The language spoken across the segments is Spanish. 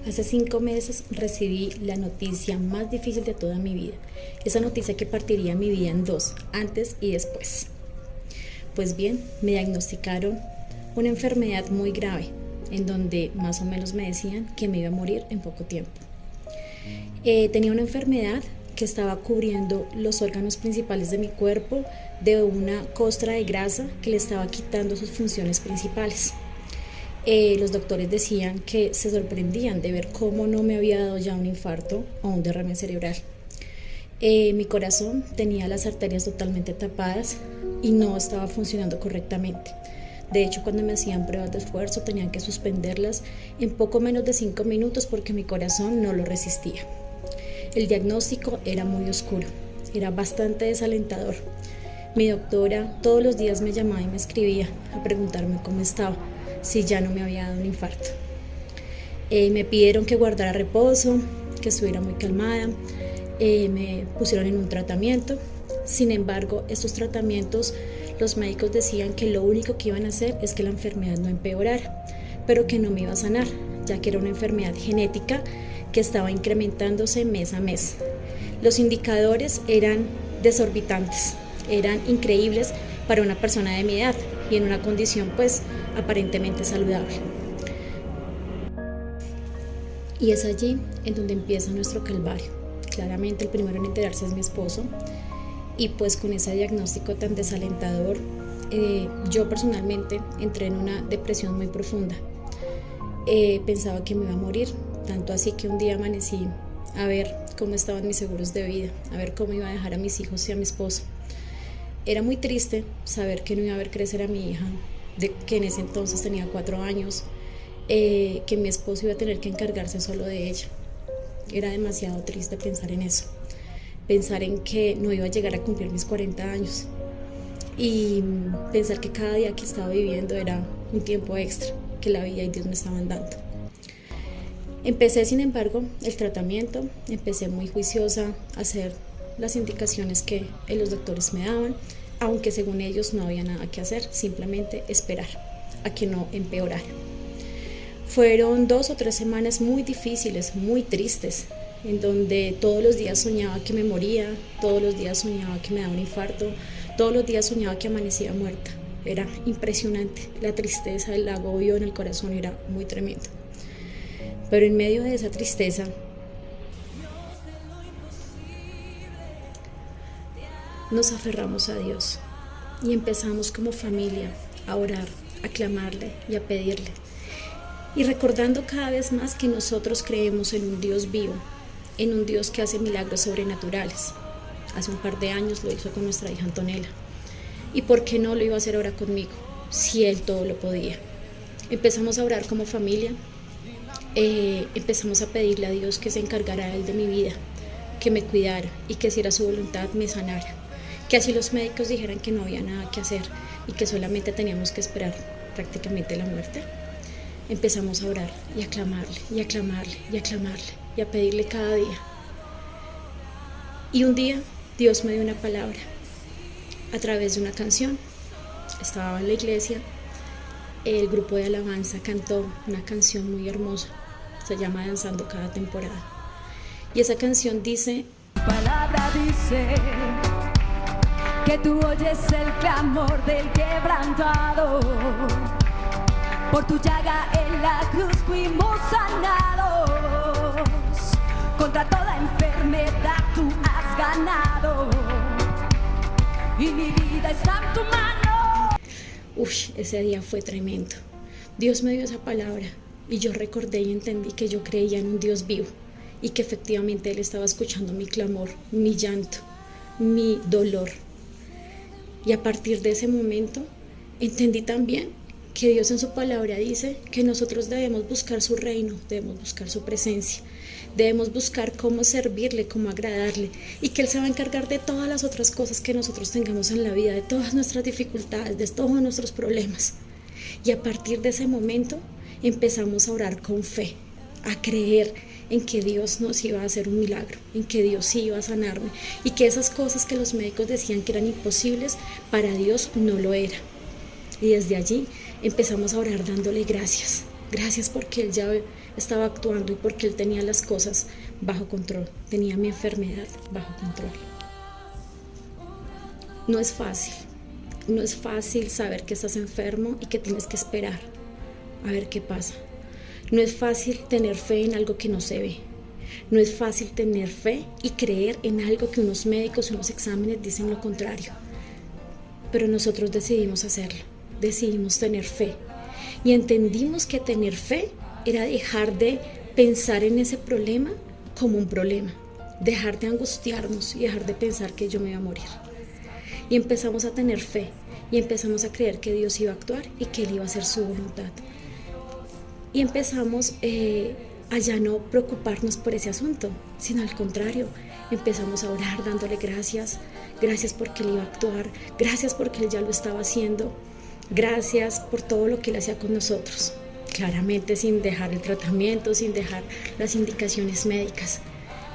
Hace 5 meses recibí la noticia más difícil de toda mi vida. Esa noticia que partiría mi vida en dos, antes y después. Pues bien, me diagnosticaron una enfermedad muy grave, en donde más o menos me decían que me iba a morir en poco tiempo. Tenía una enfermedad que estaba cubriendo los órganos principales de mi cuerpo de una costra de grasa que le estaba quitando sus funciones principales. Los doctores decían que se sorprendían de ver cómo no me había dado ya un infarto o un derrame cerebral. Mi corazón tenía las arterias totalmente tapadas y no estaba funcionando correctamente. De hecho, cuando me hacían pruebas de esfuerzo tenían que suspenderlas en poco menos de 5 minutos porque mi corazón no lo resistía. El diagnóstico era muy oscuro, era bastante desalentador. Mi doctora todos los días me llamaba y me escribía a preguntarme cómo estaba, si ya no me había dado un infarto. Me pidieron que guardara reposo, que estuviera muy calmada, me pusieron en un tratamiento. Sin embargo, estos tratamientos, los médicos decían que lo único que iban a hacer es que la enfermedad no empeorara, pero que no me iba a sanar, ya que era una enfermedad genética que estaba incrementándose mes a mes. Los indicadores eran desorbitantes, eran increíbles para una persona de mi edad y en una condición pues aparentemente saludable. Y es allí en donde empieza nuestro calvario. Claramente el primero en enterarse es mi esposo y pues con ese diagnóstico tan desalentador, yo personalmente entré en una depresión muy profunda. Pensaba que me iba a morir, tanto así que un día amanecí a ver cómo estaban mis seguros de vida, a ver cómo iba a dejar a mis hijos y a mi esposo. Era muy triste saber que no iba a ver crecer a mi hija, que en ese entonces tenía 4 años, que mi esposo iba a tener que encargarse solo de ella. Era demasiado triste pensar en eso, pensar en que no iba a llegar a cumplir mis 40 años y pensar que cada día que estaba viviendo era un tiempo extra que la vida y Dios me estaban dando. Empecé, sin embargo, el tratamiento, empecé muy juiciosa a hacer las indicaciones que los doctores me daban, aunque según ellos no había nada que hacer, simplemente esperar a que no empeorara. Fueron 2 o 3 semanas muy difíciles, muy tristes, en donde todos los días soñaba que me moría, todos los días soñaba que me daba un infarto, todos los días soñaba que amanecía muerta. Era impresionante, la tristeza, el agobio en el corazón era muy tremendo. Pero en medio de esa tristeza, nos aferramos a Dios y empezamos como familia a orar, a clamarle y a pedirle. Y recordando cada vez más que nosotros creemos en un Dios vivo, en un Dios que hace milagros sobrenaturales. Hace un par de años lo hizo con nuestra hija Antonella. ¿Y por qué no lo iba a hacer ahora conmigo, si Él todo lo podía? Empezamos a orar como familia, empezamos a pedirle a Dios que se encargara Él de mi vida, que me cuidara y que si era su voluntad me sanara. Que así los médicos dijeran que no había nada que hacer y que solamente teníamos que esperar prácticamente la muerte. Empezamos a orar y a clamarle, y a clamarle, y a clamarle, y a pedirle cada día. Y un día Dios me dio una palabra a través de una canción. Estaba en la iglesia, el grupo de alabanza cantó una canción muy hermosa, se llama Danzando cada temporada. Y esa canción dice: palabra dice que tú oyes el clamor del quebrantado. Por tu llaga en la cruz fuimos sanados. Contra toda enfermedad tú has ganado. Y mi vida está en tu mano. Ese día fue tremendo. Dios me dio esa palabra y yo recordé y entendí que yo creía en un Dios vivo y que efectivamente Él estaba escuchando mi clamor, mi llanto, mi dolor. Y a partir de ese momento entendí también que Dios en su palabra dice que nosotros debemos buscar su reino, debemos buscar su presencia, debemos buscar cómo servirle, cómo agradarle y que Él se va a encargar de todas las otras cosas que nosotros tengamos en la vida, de todas nuestras dificultades, de todos nuestros problemas. Y a partir de ese momento empezamos a orar con fe, a creer en que Dios nos iba a hacer un milagro, en que Dios sí iba a sanarme y que esas cosas que los médicos decían que eran imposibles, para Dios no lo era. Y desde allí empezamos a orar dándole gracias. Gracias porque Él ya estaba actuando y porque Él tenía las cosas bajo control, tenía mi enfermedad bajo control. No es fácil saber que estás enfermo y que tienes que esperar a ver qué pasa. No es fácil tener fe en algo que no se ve. No es fácil tener fe y creer en algo que unos médicos, unos exámenes dicen lo contrario. Pero nosotros decidimos hacerlo, decidimos tener fe. Y entendimos que tener fe era dejar de pensar en ese problema como un problema, dejar de angustiarnos y dejar de pensar que yo me iba a morir. Y empezamos a tener fe y empezamos a creer que Dios iba a actuar y que Él iba a hacer su voluntad. Y empezamos a ya no preocuparnos por ese asunto, sino al contrario, empezamos a orar dándole gracias porque Él iba a actuar, gracias porque Él ya lo estaba haciendo, gracias por todo lo que Él hacía con nosotros, claramente sin dejar el tratamiento, sin dejar las indicaciones médicas,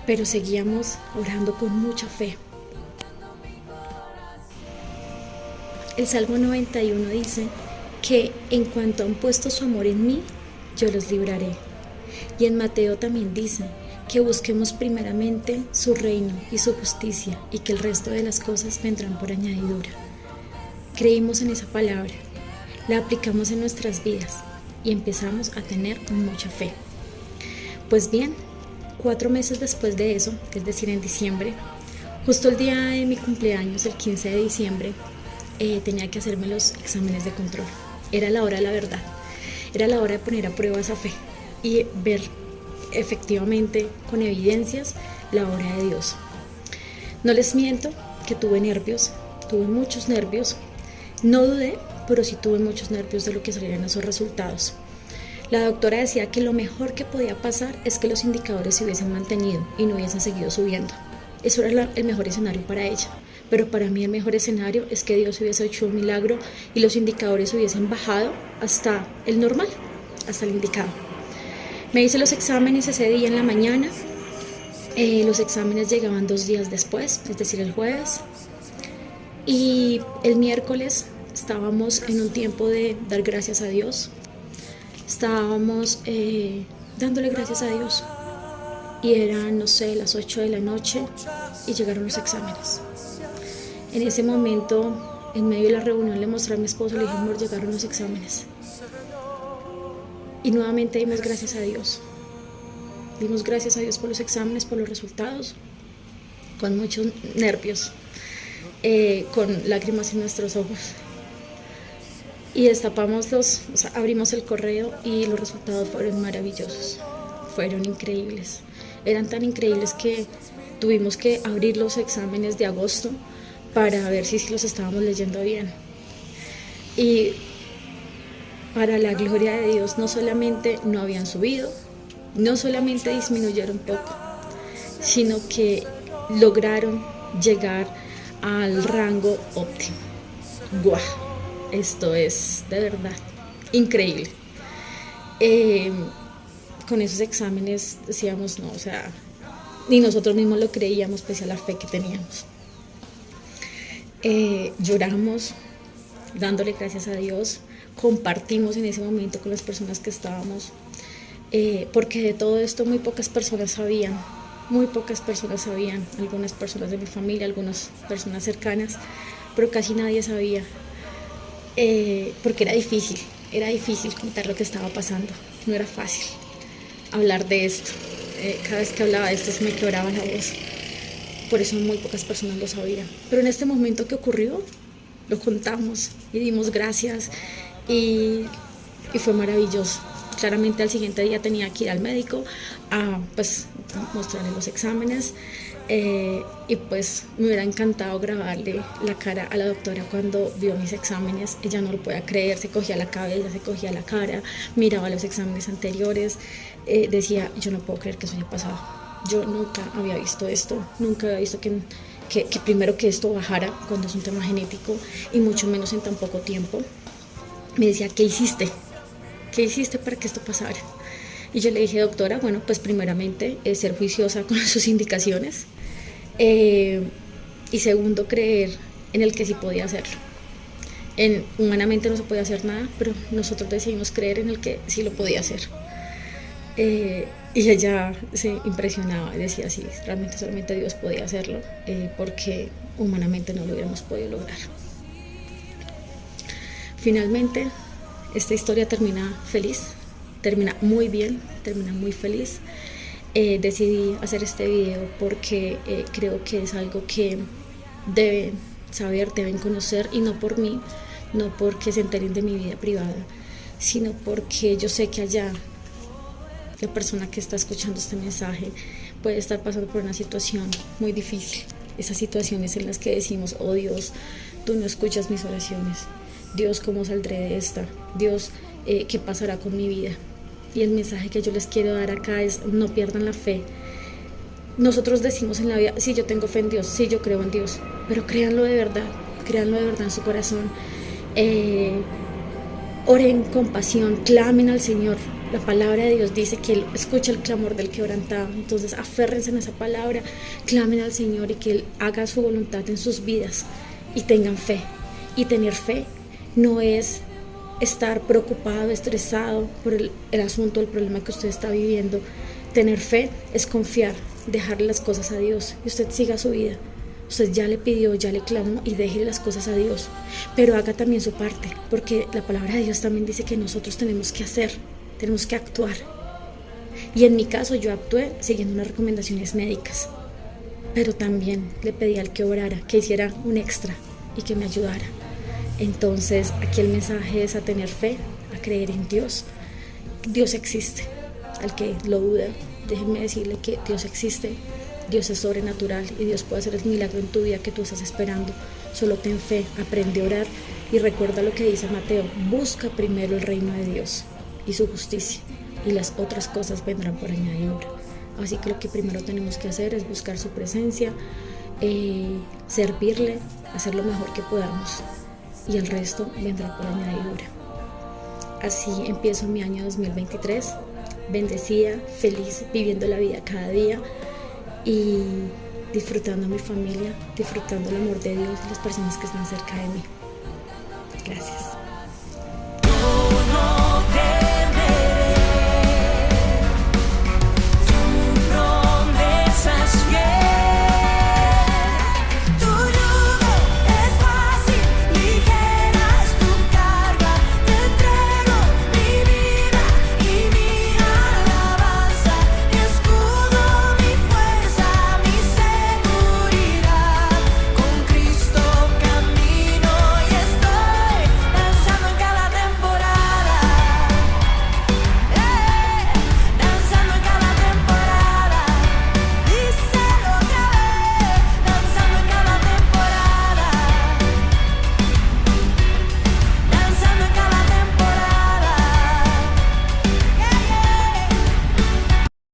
pero seguíamos orando con mucha fe. El Salmo 91 dice que en cuanto han puesto su amor en mí, yo los libraré. Y en Mateo también dice que busquemos primeramente su reino y su justicia y que el resto de las cosas vendrán por añadidura. Creímos en esa palabra, la aplicamos en nuestras vidas y empezamos a tener mucha fe. Pues bien, 4 meses después de eso, es decir, en diciembre, justo el día de mi cumpleaños, el 15 de diciembre, tenía que hacerme los exámenes de control. Era la hora de la verdad, era la hora de poner a prueba esa fe y ver efectivamente con evidencias la obra de Dios. No les miento que tuve nervios, tuve muchos nervios, no dudé, pero sí tuve muchos nervios de lo que salieran esos resultados. La doctora decía que lo mejor que podía pasar es que los indicadores se hubiesen mantenido y no hubiesen seguido subiendo. Eso era el mejor escenario para ella. Pero para mí el mejor escenario es que Dios hubiese hecho un milagro y los indicadores hubiesen bajado hasta el normal, hasta el indicado. Me hice los exámenes ese día en la mañana. Los exámenes llegaban 2 días después, es decir, el jueves. Y el miércoles estábamos en un tiempo de dar gracias a Dios. Estábamos dándole gracias a Dios. Y eran, no sé, las 8 de la noche y llegaron los exámenes. En ese momento, en medio de la reunión, le mostré a mi esposo, le dije, amor, llegaron los exámenes. Y nuevamente dimos gracias a Dios. Dimos gracias a Dios por los exámenes, por los resultados, con muchos nervios, con lágrimas en nuestros ojos. Y destapamos abrimos el correo y los resultados fueron maravillosos, fueron increíbles. Eran tan increíbles que tuvimos que abrir los exámenes de agosto para ver si los estábamos leyendo bien. Y para la gloria de Dios, no solamente no habían subido, no solamente disminuyeron poco, sino que lograron llegar al rango óptimo. ¡Guau! Esto es de verdad increíble. Con esos exámenes decíamos, no, ni nosotros mismos lo creíamos pese a la fe que teníamos. Lloramos dándole gracias a Dios, compartimos en ese momento con las personas que estábamos, porque de todo esto muy pocas personas sabían, algunas personas de mi familia, algunas personas cercanas, pero casi nadie sabía, porque era difícil contar lo que estaba pasando, no era fácil hablar de esto, cada vez que hablaba de esto se me quebraba la voz. Por eso muy pocas personas lo sabían. Pero en este momento que ocurrió, lo contamos y dimos gracias y fue maravilloso. Claramente al siguiente día tenía que ir al médico a mostrarle los exámenes y pues me hubiera encantado grabarle la cara a la doctora cuando vio mis exámenes. Ella no lo podía creer, se cogía la cabeza, se cogía la cara, miraba los exámenes anteriores, decía, yo no puedo creer que eso haya pasado. Yo nunca había visto esto, nunca había visto que primero que esto bajara cuando es un tema genético y mucho menos en tan poco tiempo. Me decía, ¿qué hiciste? ¿Qué hiciste para que esto pasara? Y yo le dije, doctora, bueno, pues primeramente ser juiciosa con sus indicaciones y segundo, creer en el que sí podía hacerlo. Humanamente no se podía hacer nada, pero nosotros decidimos creer en el que sí lo podía hacer. Y ella se impresionaba y decía, sí, realmente solamente Dios podía hacerlo, porque humanamente no lo hubiéramos podido lograr. Finalmente, esta historia termina feliz, termina muy bien, termina muy feliz. Decidí hacer este video porque creo que es algo que deben saber, deben conocer, y no por mí, no porque se enteren de mi vida privada, sino porque yo sé que allá la persona que está escuchando este mensaje puede estar pasando por una situación muy difícil. Esas situaciones en las que decimos, oh Dios, tú no escuchas mis oraciones. Dios, ¿cómo saldré de esta? Dios, ¿qué pasará con mi vida? Y el mensaje que yo les quiero dar acá es: no pierdan la fe. Nosotros decimos en la vida, sí, yo tengo fe en Dios, sí, yo creo en Dios, pero créanlo de verdad en su corazón. Oren con pasión, clamen al Señor. La palabra de Dios dice que Él escucha el clamor del quebrantado. Entonces aférrense en esa palabra, clamen al Señor y que Él haga su voluntad en sus vidas, y tengan fe. Y tener fe no es estar preocupado, estresado por el asunto, el problema que usted está viviendo. Tener fe es confiar, dejarle las cosas a Dios, y usted siga su vida. Usted ya le pidió, ya le clamó, y déjele las cosas a Dios, pero haga también su parte, porque la palabra de Dios también dice que nosotros tenemos que hacer, tenemos que actuar. Y en mi caso yo actué siguiendo unas recomendaciones médicas, pero también le pedí al que orara, que hiciera un extra y que me ayudara. Entonces aquí el mensaje es a tener fe, a creer en Dios. Dios existe. Al que lo duda, déjenme decirle que Dios existe. Dios es sobrenatural y Dios puede hacer el milagro en tu vida que tú estás esperando. Solo ten fe, aprende a orar y recuerda lo que dice Mateo: busca primero el reino de Dios y su justicia, y las otras cosas vendrán por añadidura. Así que lo que primero tenemos que hacer es buscar su presencia, servirle, hacer lo mejor que podamos, y el resto vendrá por añadidura. Así empiezo mi año 2023, bendecida, feliz, viviendo la vida cada día y disfrutando a mi familia, disfrutando el amor de Dios y las personas que están cerca de mí. Gracias.